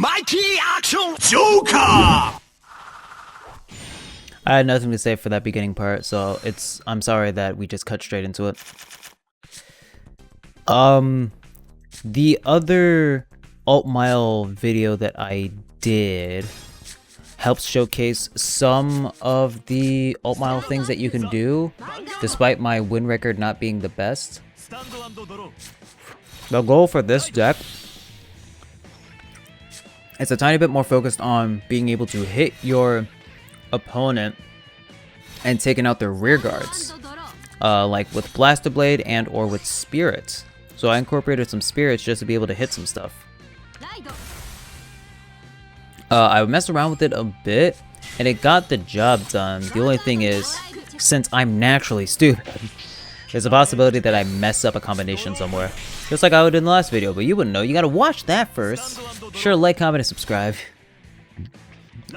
Mighty Action Joker! I had nothing to say for that beginning part, so I'm sorry that we just cut straight into it. The other alt mile video that I did helps showcase some of the alt mile things that you can do, despite my win record not being the best. The goal for this deck is a tiny bit more focused on being able to hit your opponent and taking out their rear guards, like with Blaster Blade and or with Spirits. So I incorporated some Spirits just to be able to hit some stuff. I messed around with it a bit and it got the job done. The only thing is, since I'm naturally stupid, there's a possibility that I mess up a combination somewhere, just like I would in the last video, but you wouldn't know. You gotta watch that first. Sure, like, comment, and subscribe.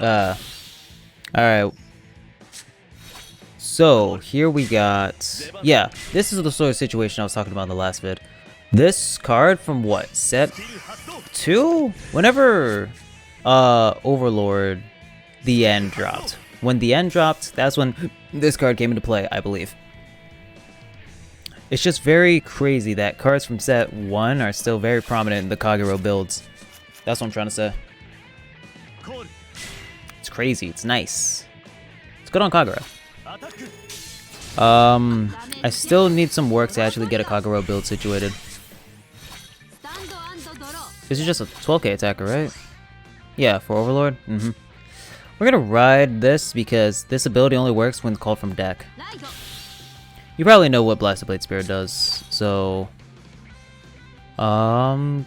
Alright. So, here we got... Yeah, this is the sort of situation I was talking about in the last vid. This card from what? Set 2? Whenever Overlord the End dropped. When the End dropped, that's when this card came into play, I believe. It's just very crazy that cards from set 1 are still very prominent in the Kagero builds. That's what I'm trying to say. It's crazy. It's nice. It's good on Kagero. I still need some work to actually get a Kagero build situated. This is just a 12k attacker, right? Yeah, for Overlord. We're gonna ride this because this ability only works when called from deck. You probably know what Blaster Blade Spirit does, so... I don't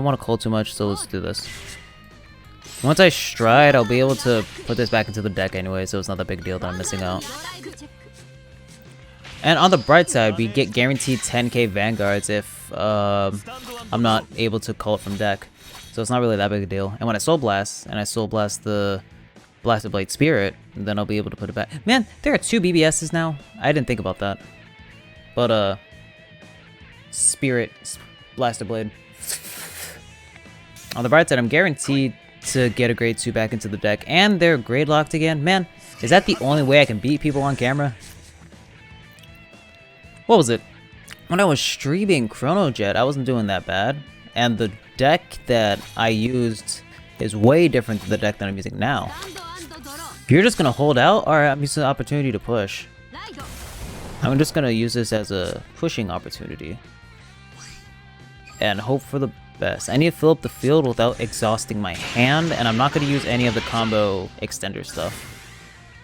want to call too much, so let's do this. Once I stride, I'll be able to put this back into the deck anyway, so it's not that big deal that I'm missing out. And on the bright side, we get guaranteed 10k Vanguards if I'm not able to call it from deck. So it's not really that big a deal. And when I Soul Blast, and I Soul Blast the Blaster Blade Spirit, then I'll be able to put it back. Man, there are 2 BBSs now. I didn't think about that. But, Spirit, Blaster Blade. On the bright side, I'm guaranteed to get a grade 2 back into the deck, and they're grade locked again. Man, is that the only way I can beat people on camera? What was it? When I was streaming Chrono Jet, I wasn't doing that bad, and the deck that I used is way different than the deck that I'm using now. If you're just gonna hold out, alright, I'm using the opportunity to push. I'm just gonna use this as a pushing opportunity. And hope for the best. I need to fill up the field without exhausting my hand, and I'm not gonna use any of the combo extender stuff.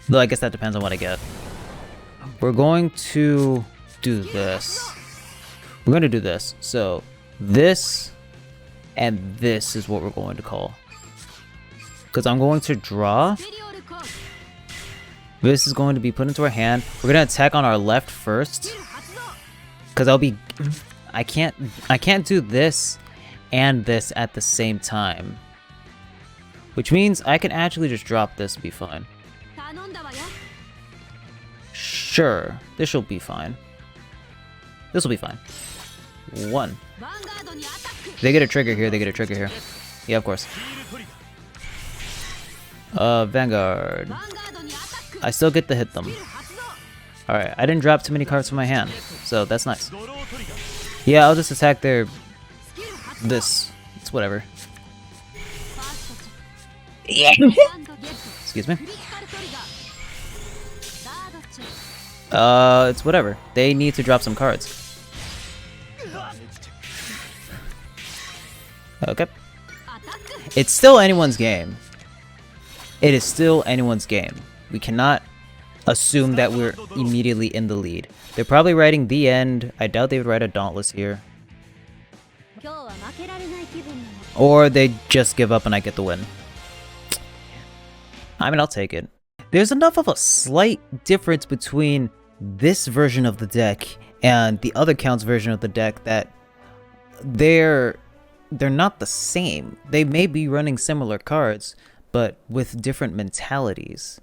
Though I guess that depends on what I get. We're going to do this. We're gonna do this. So, this and this is what we're going to call. Because I'm going to draw. This is going to be put into our hand. We're gonna attack on our left first. Because I can't do this and this at the same time. Which means I can actually just drop this and be fine. Sure, this will be fine. This will be fine. 1. They get a trigger here, they get a trigger here. Yeah, of course. Vanguard. I still get to hit them. Alright, I didn't drop too many cards from my hand, so that's nice. Yeah, I'll just attack their... this. It's whatever. Excuse me. It's whatever. They need to drop some cards. Okay. It's still anyone's game. It is still anyone's game. We cannot assume that we're immediately in the lead. They're probably writing the end. I doubt they would write a Dauntless here. Or they just give up and I get the win. I mean, I'll take it. There's enough of a slight difference between this version of the deck and the other Count's version of the deck that they're not the same. They may be running similar cards, but with different mentalities.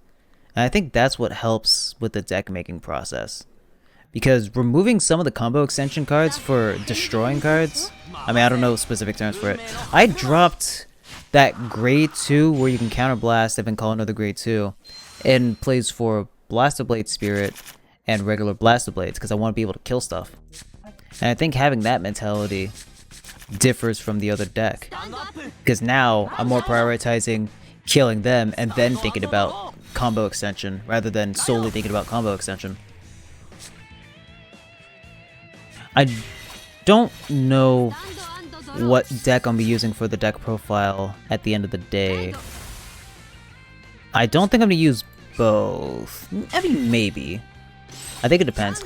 And I think that's what helps with the deck making process. because removing some of the combo extension cards for destroying cards, I mean, I don't know specific terms for it. I dropped that grade 2 where you can counter blast and then call another grade 2 in place for Blaster Blade Spirit and regular Blaster Blades because I want to be able to kill stuff. And I think having that mentality differs from the other deck, because now I'm more prioritizing killing them and then thinking about combo extension rather than solely thinking about combo extension. I don't know what deck I'm be using for the deck profile at the end of the day. I don't think I'm gonna use both. I mean, maybe. I think it depends.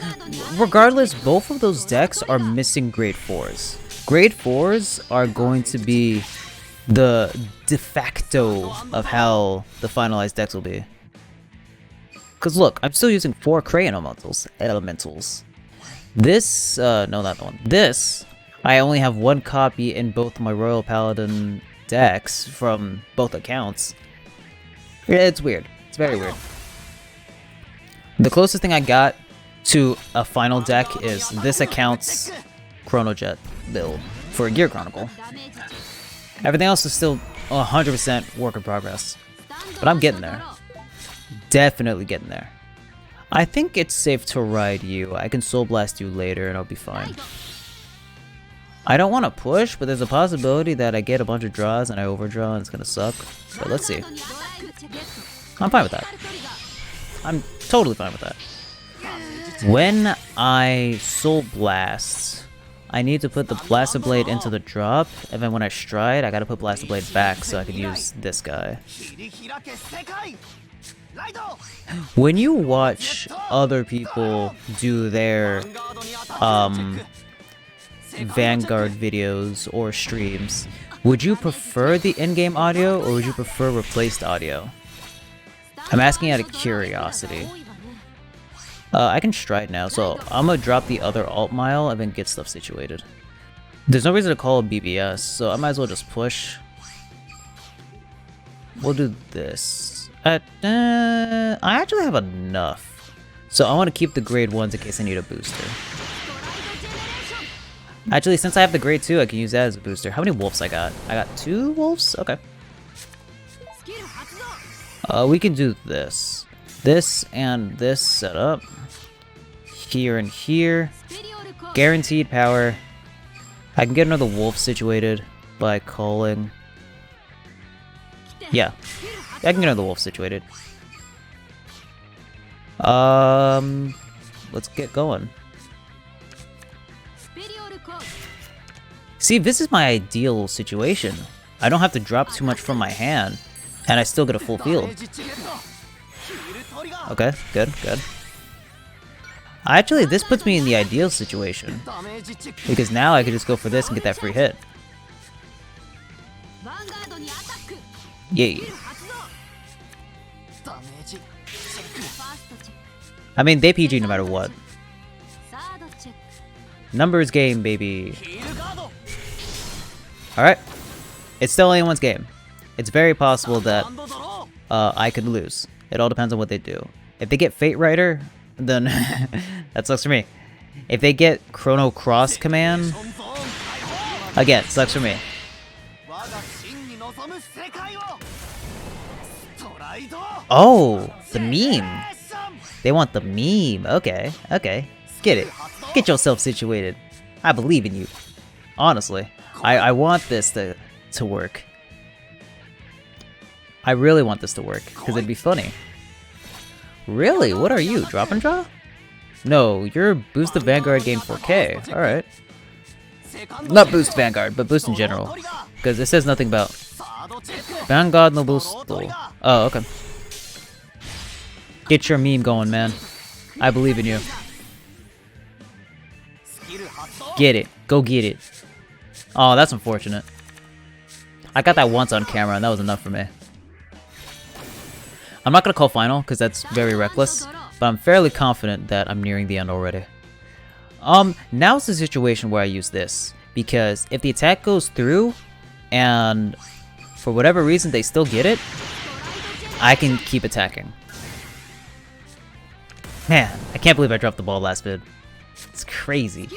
Regardless, both of those decks are missing grade 4s. Grade 4s are going to be the de facto of how the finalized decks will be. Because look, I'm still using 4 Crayon Elementals. This, no, not the one. This, I only have 1 copy in both my Royal Paladin decks from both accounts. Yeah, it's weird. It's very weird. The closest thing I got to a final deck is this account's Chrono Jet build for Gear Chronicle. Everything else is still 100% work in progress. But I'm getting there. Definitely getting there. I think it's safe to ride you. I can Soul Blast you later and I'll be fine. I don't want to push, but there's a possibility that I get a bunch of draws and I overdraw and it's gonna suck. So let's see. I'm fine with that. I'm totally fine with that. When I Soul Blast, I need to put the Blaster Blade into the drop, and then when I stride, I gotta put Blaster Blade back so I can use this guy. When you watch other people do their Vanguard videos or streams, would you prefer the in-game audio or would you prefer replaced audio? I'm asking out of curiosity. I can stride now, so I'm gonna drop the other alt mile and then get stuff situated. There's no reason to call it BBS, so I might as well just push. We'll do this. I actually have enough, so I want to keep the grade 1s in case I need a booster. Actually, since I have the grade 2, I can use that as a booster. How many wolves I got? I got 2 wolves? Okay. We can do this. This and this setup. Here and here. Guaranteed power. I can get another wolf situated by calling. Yeah. I can get another wolf situated. Let's get going. See, this is my ideal situation. I don't have to drop too much from my hand, and I still get a full field. Okay, good, good. Actually, this puts me in the ideal situation, because now I can just go for this and get that free hit. Yay. I mean, they PG no matter what. Numbers game, baby. Alright. It's still anyone's game. It's very possible that I could lose. It all depends on what they do. If they get Fate Rider, then that sucks for me. If they get Chrono Cross Command, again, sucks for me. Oh, the meme. They want the meme. Okay, okay. Get it. Get yourself situated. I believe in you. Honestly, I want this to work. I really want this to work, because it'd be funny. Really? What are you? Drop and draw? No, you're Boost the Vanguard game 4K. Alright. Not Boost Vanguard, but Boost in general. Because it says nothing about Vanguard no Boost. Oh, okay. Get your meme going, man. I believe in you. Get it. Go get it. Oh, that's unfortunate. I got that once on camera, and that was enough for me. I'm not going to call final, because that's very reckless, but I'm fairly confident that I'm nearing the end already. Now's the situation where I use this, because if the attack goes through, and for whatever reason they still get it, I can keep attacking. Man, I can't believe I dropped the ball last vid. It's crazy.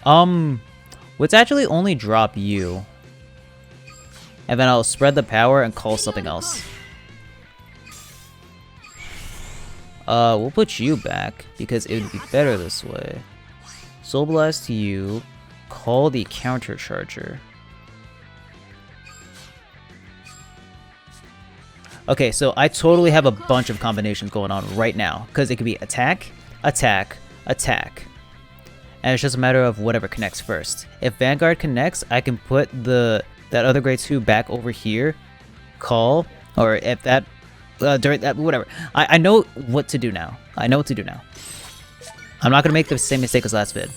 Let's actually only drop you. And then I'll spread the power and call something else. We'll put you back because it would be better this way. Soul Blast to you. Call the counter charger. Okay, so I totally have a bunch of combinations going on right now because it could be attack, attack, attack. And it's just a matter of whatever connects first. If Vanguard connects, I can put that other grade 2 back over here, call, or if that, during that, whatever. I know what to do now. I know what to do now. I'm not gonna make the same mistake as last vid.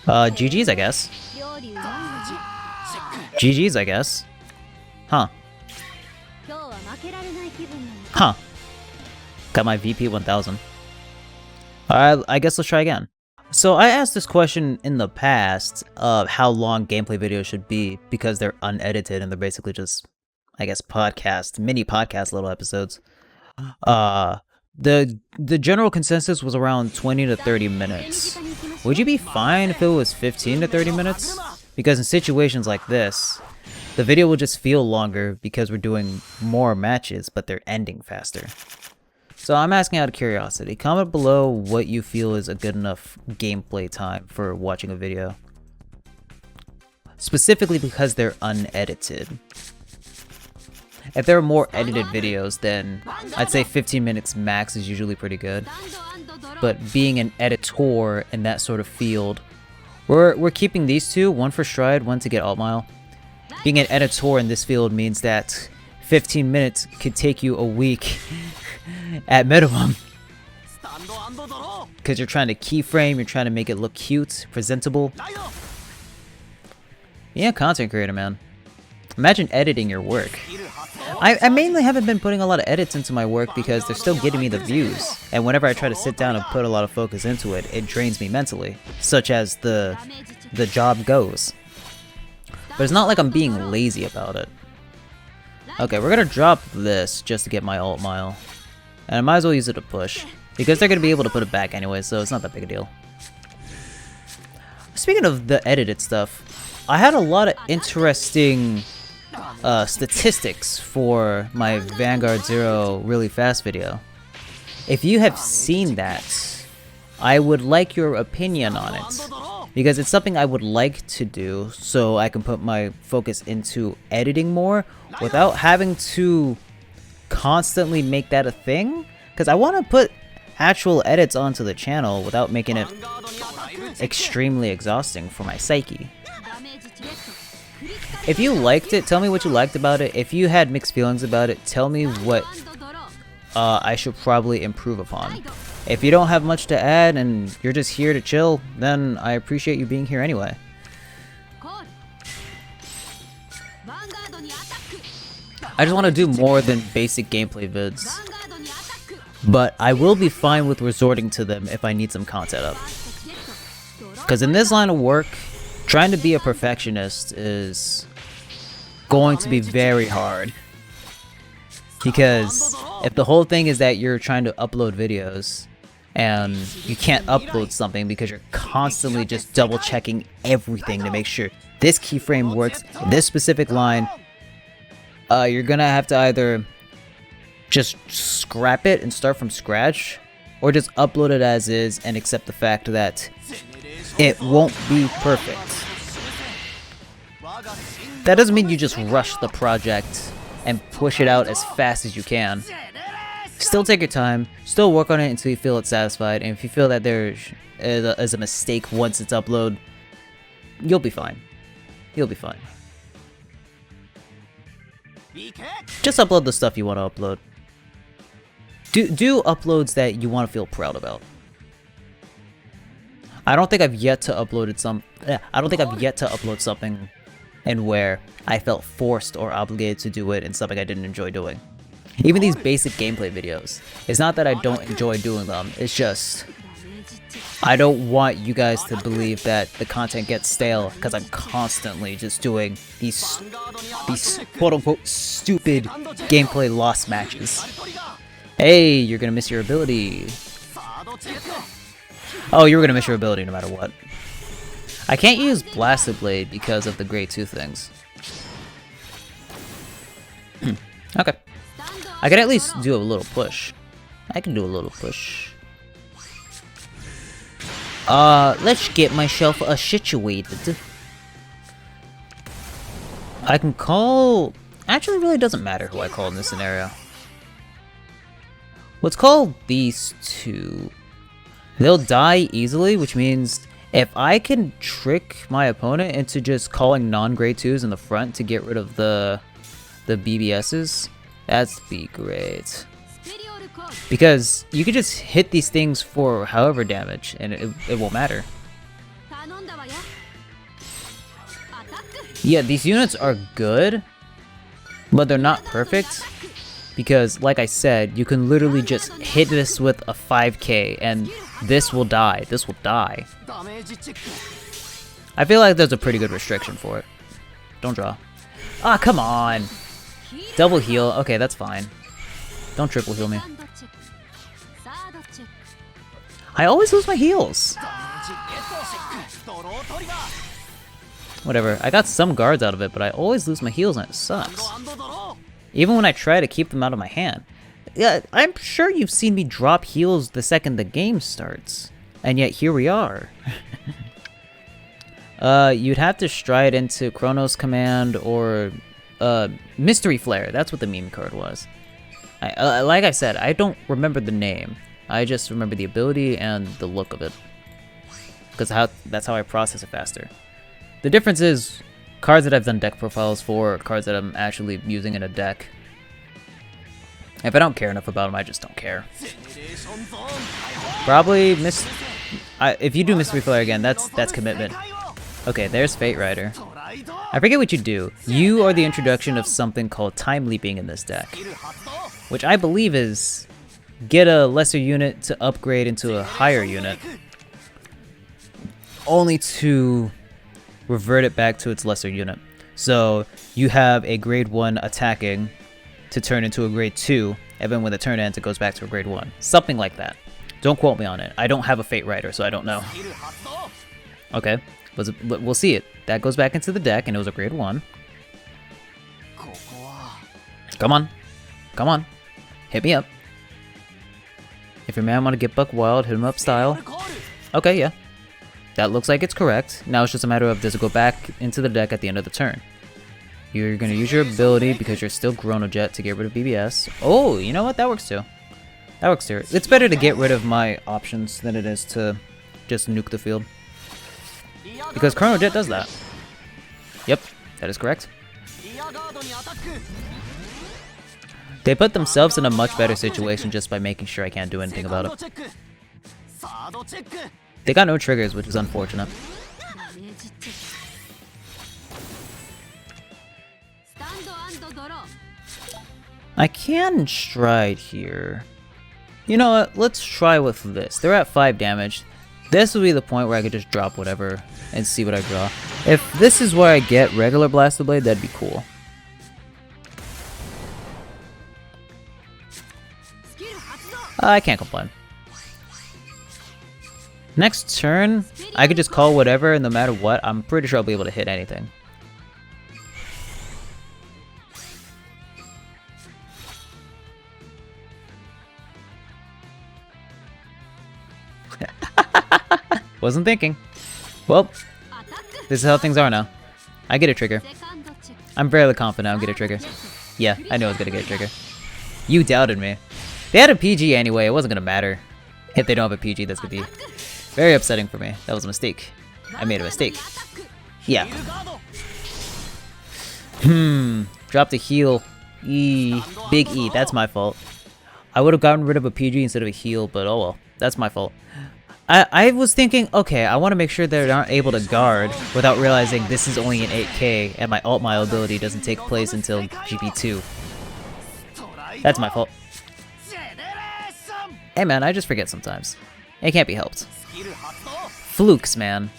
GG's, I guess. GG's, I guess. Huh. Huh. Got my VP 1000. Alright, I guess let's try again. So I asked this question in the past of how long gameplay videos should be because they're unedited and they're basically just, I guess, mini podcast little episodes. The general consensus was around 20 to 30 minutes. Would you be fine if it was 15 to 30 minutes? Because in situations like this, the video will just feel longer because we're doing more matches, but they're ending faster. So I'm asking out of curiosity, comment below what you feel is a good enough gameplay time for watching a video. Specifically because they're unedited. If there are more edited videos, then I'd say 15 minutes max is usually pretty good. But being an editor in that sort of field, we're keeping these two, one for Stride, one to get alt mile. Being an editor in this field means that 15 minutes could take you a week at minimum. Because you're trying to keyframe, you're trying to make it look cute, presentable. Yeah, content creator, man. Imagine editing your work. I mainly haven't been putting a lot of edits into my work because they're still getting me the views. And whenever I try to sit down and put a lot of focus into it, it drains me mentally. Such as the job goes. But it's not like I'm being lazy about it. Okay, we're gonna drop this just to get my alt mile. And I might as well use it to push. Because they're gonna be able to put it back anyway, so it's not that big a deal. Speaking of the edited stuff, I had a lot of interesting statistics for my Vanguard 0 really fast video. If you have seen that, I would like your opinion on it. Because it's something I would like to do so I can put my focus into editing more without having to constantly make that a thing. Because I want to put actual edits onto the channel without making it extremely exhausting for my psyche. If you liked it, tell me what you liked about it. If you had mixed feelings about it, tell me what I should probably improve upon. If you don't have much to add and you're just here to chill, then I appreciate you being here anyway. I just want to do more than basic gameplay vids. But I will be fine with resorting to them if I need some content up. Because in this line of work, trying to be a perfectionist is going to be very hard. Because if the whole thing is that you're trying to upload videos and you can't upload something because you're constantly just double checking everything to make sure this keyframe works in this specific line, you're gonna have to either just scrap it and start from scratch, or just upload it as is and accept the fact that it won't be perfect. That doesn't mean you just rush the project and push it out as fast as you can. Still take your time, still work on it until you feel it's satisfied, and if you feel that there is a mistake once it's uploaded, you'll be fine. You'll be fine. Just upload the stuff you want to upload. Do uploads that you want to feel proud about. I don't think I've yet to upload something and where I felt forced or obligated to do it in something I didn't enjoy doing. Even these basic gameplay videos. It's not that I don't enjoy doing them, it's just I don't want you guys to believe that the content gets stale because I'm constantly just doing these quote-unquote stupid gameplay lost matches. Hey, you're gonna miss your ability. Oh, you were gonna miss your ability no matter what. I can't use Blasted Blade because of the grade 2 things. Okay. I can at least do a little push. I can do a little push. Let's get myself situated. I can call... Actually, it really doesn't matter who I call in this scenario. Let's call these two. They'll die easily, which means if I can trick my opponent into just calling non-grade 2s in the front to get rid of the BBSs, that'd be great. Because you could just hit these things for however damage, and it won't matter. Yeah, these units are good, but they're not perfect. Because, like I said, you can literally just hit this with a 5k, and this will die. This will die. I feel like there's a pretty good restriction for it. Don't draw. Ah, come on! Double heal. Okay, that's fine. Don't triple heal me. I always lose my heals. Whatever. I got some guards out of it, but I always lose my heals, and it sucks. Even when I try to keep them out of my hand. Yeah, I'm sure you've seen me drop heals the second the game starts. And yet, here we are. You'd have to stride into Chronos Command or Mystery Flare. That's what the meme card was. Like I said, I don't remember the name. I just remember the ability and the look of it. Because that's how I process it faster. The difference is, cards that I've done deck profiles for, or cards that I'm actually using in a deck. If I don't care enough about them, I just don't care. Probably if you do Mystery Flare again, that's commitment. Okay, there's Fate Rider. I forget what you do. You are the introduction of something called Time Leaping in this deck, which I believe is get a lesser unit to upgrade into a higher unit, only to revert it back to its lesser unit. So you have a grade 1 attacking to turn into a grade 2, and then when the turn ends it goes back to a grade 1. Something like that. Don't quote me on it. I don't have a Fate Rider, so I don't know. Okay, we'll see it. That goes back into the deck, and it was a grade 1. Come on. Come on. Hit me up. If your man want to get buck wild, hit him up style. Okay, yeah. That looks like it's correct. Now it's just a matter of, does it go back into the deck at the end of the turn? You're going to use your ability because you're still Chronojet to get rid of BBS. Oh, you know what? That works too. That works too. It's better to get rid of my options than it is to just nuke the field. Because Chronojet does that. Yep, that is correct. They put themselves in a much better situation just by making sure I can't do anything about it. They got no triggers, which is unfortunate. I can stride here. You know what? Let's try with this. They're at 5 damage. This will be the point where I could just drop whatever and see what I draw. If this is where I get regular Blasted Blade, that'd be cool. I can't complain. Next turn, I could just call whatever, and no matter what, I'm pretty sure I'll be able to hit anything. Wasn't thinking. Well, this is how things are now. I get a trigger. I'm fairly confident I'll get a trigger. Yeah, I knew I was gonna get a trigger. You doubted me. They had a PG anyway, it wasn't gonna matter. If they don't have a PG, that's gonna be very upsetting for me. That was a mistake. I made a mistake. Yeah. Dropped a heal. E. Big E. That's my fault. I would have gotten rid of a PG instead of a heal, but oh well. That's my fault. I was thinking, okay, I want to make sure they aren't able to guard without realizing this is only an 8k and my alt mile ability doesn't take place until GP2. That's my fault. Hey man, I just forget sometimes. It can't be helped. Flukes, man.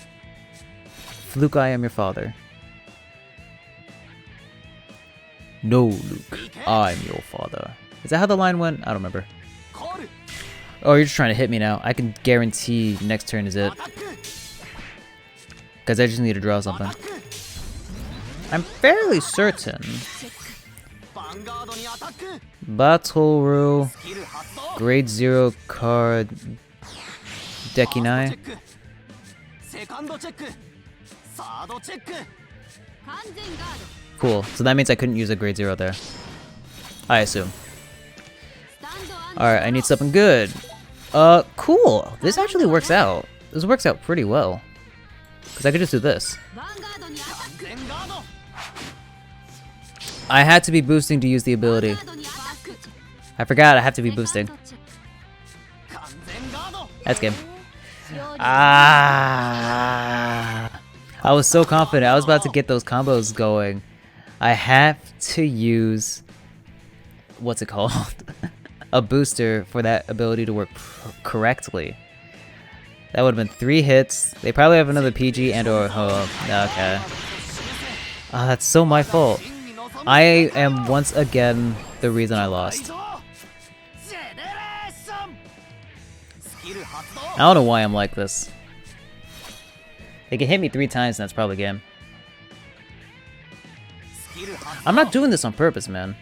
Fluke, I am your father. No, Luke, I'm your father. Is that how the line went? I don't remember. Oh, you're just trying to hit me now. I can guarantee next turn is it. Because I just need to draw something. I'm fairly certain. Battle Rule. Grade 0 card. Dekinai. Cool. So that means I couldn't use a grade 0 there. I assume. Alright, I need something good. Cool. This actually works out. This works out pretty well. Because I could just do this. I had to be boosting to use the ability. I forgot I have to be boosting. That's game. Ah! I was so confident. I was about to get those combos going. I have to use... What's it called? A booster for that ability to work correctly. That would have been 3 hits. They probably have another PG and or... Oh, okay. Oh, that's so my fault. I am once again the reason I lost. I don't know why I'm like this. They can hit me 3 times and that's probably game. I'm not doing this on purpose, man.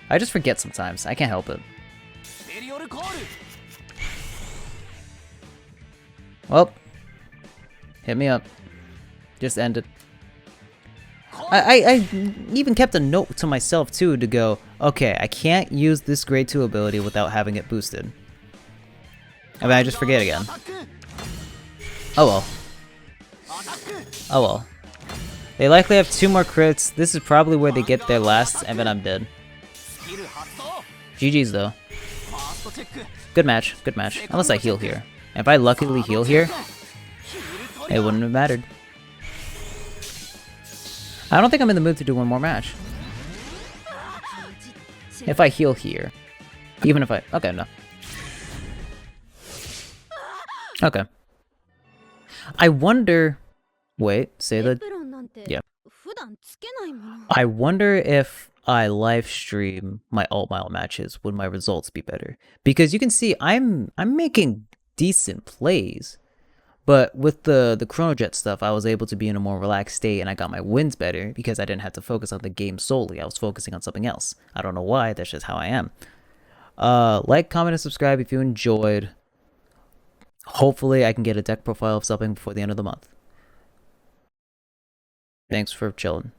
I just forget sometimes. I can't help it. Well, hit me up. Just end it. I even kept a note to myself too to go, okay, I can't use this grade 2 ability without having it boosted. I mean, I just forget again. Oh well. Oh well. They likely have 2 more crits. This is probably where they get their last, and then I'm dead. GG's though. Good match, good match. Unless I heal here. If I luckily heal here, it wouldn't have mattered. I don't think I'm in the mood to do one more match. If I heal here. Even if I... Okay, no. Okay. I wonder... Wait, say that... Yeah. I wonder if I live stream my alt mile matches, would my results be better? Because you can see I'm making decent plays. But with the Chronojet stuff, I was able to be in a more relaxed state and I got my wins better because I didn't have to focus on the game solely. I was focusing on something else. I don't know why, that's just how I am. Like, comment, and subscribe if you enjoyed. Hopefully I can get a deck profile of something before the end of the month. Thanks for chilling.